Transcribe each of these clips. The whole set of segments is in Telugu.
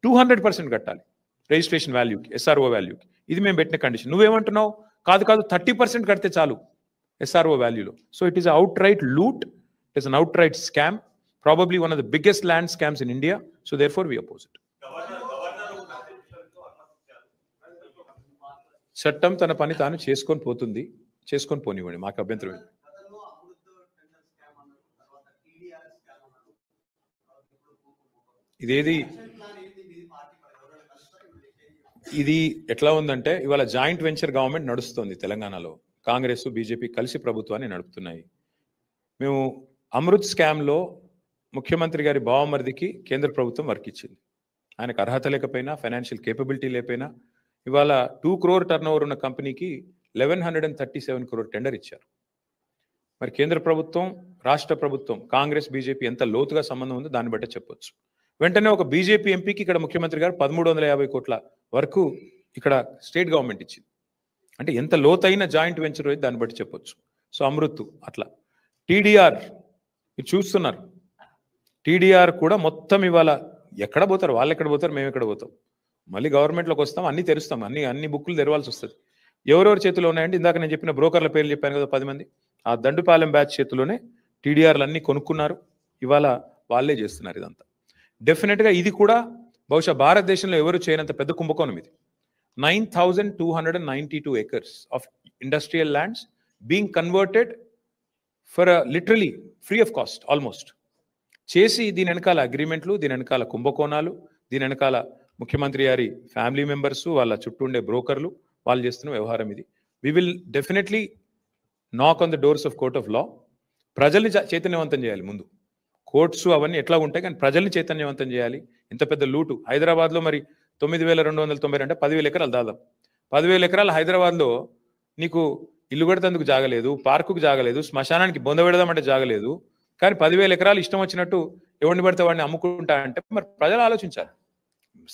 200% కట్టాలి రిజిస్ట్రేషన్ వాల్యూకి, ఎస్ఆర్ఓ వాల్యూకి. ఇది మేము పెట్టిన కండిషన్. నువ్వేమంటున్నావు? కాదు 30% కడితే చాలు ఎస్ఆర్ఓ వాల్యూలో. So it is outright loot, it is an outright scam, probably one of the biggest land scams in India. So therefore we oppose it. చట్టం తన పని తాను చేసుకొని పోతుంది, చేసుకొని పోనివ్వండి, మాకు అభ్యంతరం. ఇదేది ఇది ఎట్లా ఉందంటే, ఇవాళ జాయింట్ వెంచర్ గవర్నమెంట్ నడుస్తుంది తెలంగాణలో. కాంగ్రెస్ బీజేపీ కలిసి ప్రభుత్వాన్ని నడుపుతున్నాయి. మేము అమృత్ స్కామ్లో ముఖ్యమంత్రి గారి బావమరిదికి కేంద్ర ప్రభుత్వం వర్క్ ఇచ్చింది. ఆయనకు అర్హత లేకపోయినా, ఫైనాన్షియల్ కేపబిలిటీ లేకపోయినా, ఇవాళ 2 crore టర్నోవర్ ఉన్న కంపెనీకి 1137 crore టెండర్ ఇచ్చారు. మరి కేంద్ర ప్రభుత్వం, రాష్ట్ర ప్రభుత్వం, కాంగ్రెస్ బీజేపీ ఎంత లోతుగా సంబంధం ఉందో దాన్ని బట్టే చెప్పొచ్చు. వెంటనే ఒక బీజేపీ ఎంపీకి ఇక్కడ ముఖ్యమంత్రి గారు 1350 కోట్ల వరకు ఇక్కడ స్టేట్ గవర్నమెంట్ ఇచ్చింది. అంటే ఎంత లోతైన జాయింట్ వెంచర్ దాన్ని బట్టి చెప్పొచ్చు. సో అమృత్ అట్లా. టీడీఆర్ మీరు చూస్తున్నారు, టీడీఆర్ కూడా మొత్తం ఇవాళ ఎక్కడ పోతారు, వాళ్ళు ఎక్కడ పోతారు, మేము ఎక్కడ పోతాం. మళ్ళీ గవర్నమెంట్లోకి వస్తాం, అన్ని తెరుస్తాం, అన్ని బుక్కులు తెరవాల్సి వస్తుంది. ఎవరెవరి చేతిలో ఉన్నాయంటే, ఇందాక నేను చెప్పిన బ్రోకర్ల పేర్లు చెప్పాను కదా 10 మంది, ఆ దండుపాలెం బ్యాచ్ చేతిలోనే టీడీఆర్లు అన్ని కొనుక్కున్నారు. ఇవాళ వాళ్ళే చేస్తున్నారు ఇదంతా. డెఫినెట్గా ఇది కూడా బహుశా భారతదేశంలో ఎవరు చేయనంత పెద్ద కుంభకోణం ఇది. 9,292 acres of industrial lands being converted for literally free of cost almost చేసి, దీని వెనకాల అగ్రిమెంట్లు, దీని వెనకాల కుంభకోణాలు, దీని వెనకాల ముఖ్యమంత్రి గారి ఫ్యామిలీ మెంబర్స్, వాళ్ళ చుట్టూ ఉండే బ్రోకర్లు, వాళ్ళు చేస్తున్న వ్యవహారం ఇది. వి విల్ డెఫినెట్లీ నాక్ on the doors of court of law. ప్రజల్ని చైతన్యవంతం చేయాలి ముందు. కోర్ట్స్ అవన్నీ ఎట్లా ఉంటాయి, కానీ ప్రజల్ని చైతన్యవంతం చేయాలి. ఇంత పెద్ద లూటు హైదరాబాద్లో మరి 9,290 అంటే 10,000 ఎకరాలు దాదాపు. 10,000 ఎకరాలు హైదరాబాద్లో నీకు ఇల్లు కడతందుకు జాగలేదు, పార్కుకు జాగలేదు, శ్మశానానికి బొంద పెడదామంటే జాగలేదు. కానీ 10,000 ఎకరాలు ఇష్టం వచ్చినట్టు ఎవరిని పడితే వాడిని అమ్ముకుంటా అంటే మరి ప్రజలు ఆలోచించాలి.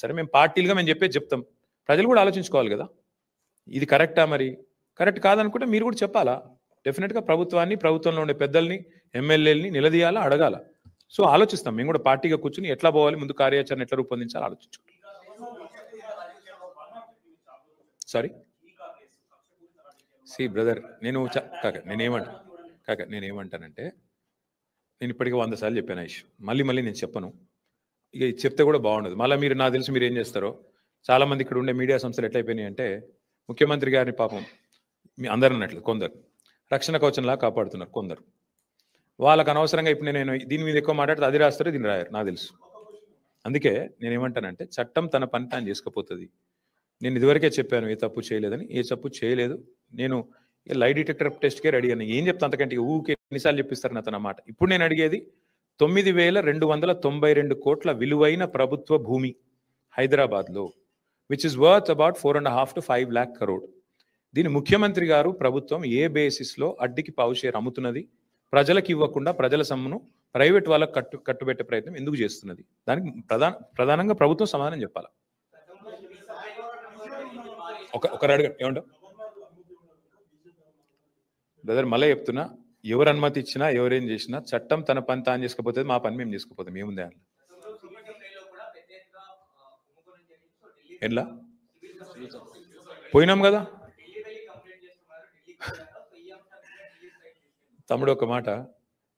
సరే మేము పార్టీలుగా మేము చెప్తాం, ప్రజలు కూడా ఆలోచించుకోవాలి కదా, ఇది కరెక్టా? మరి కరెక్ట్ కాదనుకుంటే మీరు కూడా చెప్పాలా. డెఫినెట్గా ప్రభుత్వాన్ని, ప్రభుత్వంలో ఉండే పెద్దల్ని, ఎమ్మెల్యేలని నిలదీయాలా, అడగాల. సో ఆలోచిస్తాం మేము కూడా పార్టీగా కూర్చుని ఎట్లా పోవాలి, ముందు కార్యాచరణ ఎట్లా రూపొందించాలి ఆలోచించుకోవాలి. సారీ సి బ్రదర్, నేనేమంటానంటే, నేను ఇప్పటికీ 100 సార్లు చెప్పాను ఇష్యూ, మళ్ళీ నేను చెప్పను. ఇక చెప్తే కూడా బాగుండదు. మళ్ళీ మీరు నాకు తెలిసి మీరు ఏం చేస్తారో, చాలామంది ఇక్కడ ఉండే మీడియా సంస్థలు ఎట్లయిపోయినాయి అంటే, ముఖ్యమంత్రి గారిని పాపం మీ అందరు అన్నట్లు కొందరు రక్షణ కవచంలా కాపాడుతున్నారు, కొందరు వాళ్ళకు అనవసరంగా. ఇప్పుడు నేను దీని మీద ఎక్కువ మాట్లాడితే అది రాస్తారో దీన్ని రాయారు నాకు తెలుసు. అందుకే నేనేమంటానంటే, చట్టం తన పని తాను చేసుకపోతుంది. నేను ఇదివరకే చెప్పాను ఏ తప్పు చేయలేదని. ఏ తప్పు చేయలేదు. నేను లై డిటెక్టర్ టెస్ట్కే రెడీ అని ఏం చెప్తా, అంతకంటే ఊకే ఎన్నిసార్లు చెప్పిస్తారు నా తన మాట. ఇప్పుడు నేను అడిగేది 9,292 కోట్ల విలువైన ప్రభుత్వ భూమి హైదరాబాద్లో, which is worth about 4.5 to 5 lakh crore. దీని ముఖ్యమంత్రి గారు, ప్రభుత్వం ఏ బేసిస్లో అడ్డికి పావు షేర్ అమ్ముతున్నది, ప్రజలకు ఇవ్వకుండా ప్రజల సొమ్మును ప్రైవేట్ వాళ్ళకు కట్టుబెట్టే ప్రయత్నం ఎందుకు చేస్తున్నది? దానికి ప్రధానంగా ప్రభుత్వం సమాధానం చెప్పాలి. ఒకరు అడగండి ఏమంటావు బ్రదర్, మళ్ళీ చెప్తున్నా, ఎవరు అనుమతి ఇచ్చినా ఎవరేం చేసినా చట్టం తన పని తాను చేసుకపోతే మా పని మేము చేసుకుపోతాం. ఏముంది అట్లా? ఎట్లా పోయినాం కదా తమ్ముడు. ఒక మాట,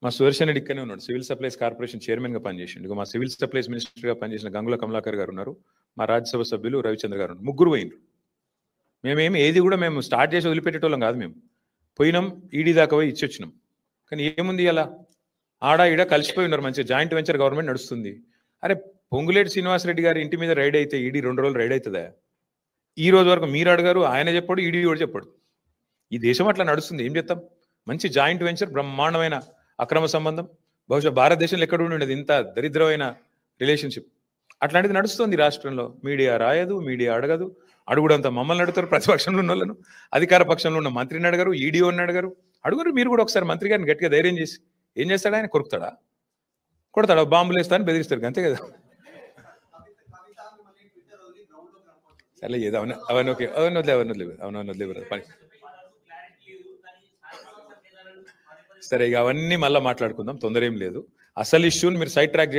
మా సుదర్శన్ రెడ్డి ఇక్కడనే ఉన్నాడు, సివిల్ సప్లైస్ కార్పొరేషన్ చైర్మన్గా పనిచేసిండు. మా సివిల్ సప్లైస్ మినిస్టర్గా పనిచేసిన గంగుల కమలాకర్ గారు ఉన్నారు, మా రాజ్యసభ సభ్యులు రవిచంద్ర గారు ఉన్నారు. ముగ్గురు పోయినారు. ఏది కూడా మేము స్టార్ట్ చేసి వదిలిపెట్టేటోళ్ళం కాదు. మేము పోయినాం, ఈడీ దాకా పోయి ఇచ్చొచ్చినాం. కానీ ఏముంది, అలా ఆడ ఈడ కలిసిపోయి ఉన్నారు. మంచిగా జాయింట్ వెంచర్ గవర్నమెంట్ నడుస్తుంది. అరే పొంగులేటి శ్రీనివాసరెడ్డి గారి ఇంటి మీద రైడ్ అయితే ఈడీ 2 రోజులు రైడ్ అవుతుందా? ఈ రోజు వరకు మీరు అడగారు, ఆయన చెప్పాడు, ఈడీ కూడా చెప్పాడు. ఈ దేశం అట్లా నడుస్తుంది. ఏం చేస్తాం? మంచి జాయింట్ వెంచర్, బ్రహ్మాండమైన అక్రమ సంబంధం. బహుశా భారతదేశంలో ఎక్కడ ఉండేది ఇంత దరిద్రమైన రిలేషన్షిప్. అట్లాంటిది నడుస్తుంది రాష్ట్రంలో. మీడియా రాయదు, మీడియా అడగదు. అడుగుడంతా మమ్మల్ని అడుగుతారు, ప్రతిపక్షంలో ఉన్న వాళ్ళను. అధికార పక్షంలో ఉన్న మంత్రిని అడగరు, ఈడీఓని అడగరు. అడుగురు మీరు కూడా ఒకసారి మంత్రి గారిని గట్టిగా ధైర్యం చేసి. ఏం చేస్తాడు ఆయన? కొరుకుతాడా? కొడతాడా? బాంబులు వేస్తాడని బెదిరిస్తారు, అంతే కదా. సరే ఏదో అవన్నీ ఓకే, అవన్నీ వదిలేవు పని. సరే ఇక అవన్నీ మళ్ళీ మాట్లాడుకుందాం, తొందర ఏం లేదు. అసలు ఇష్యూని మీరు సైడ్ ట్రాక్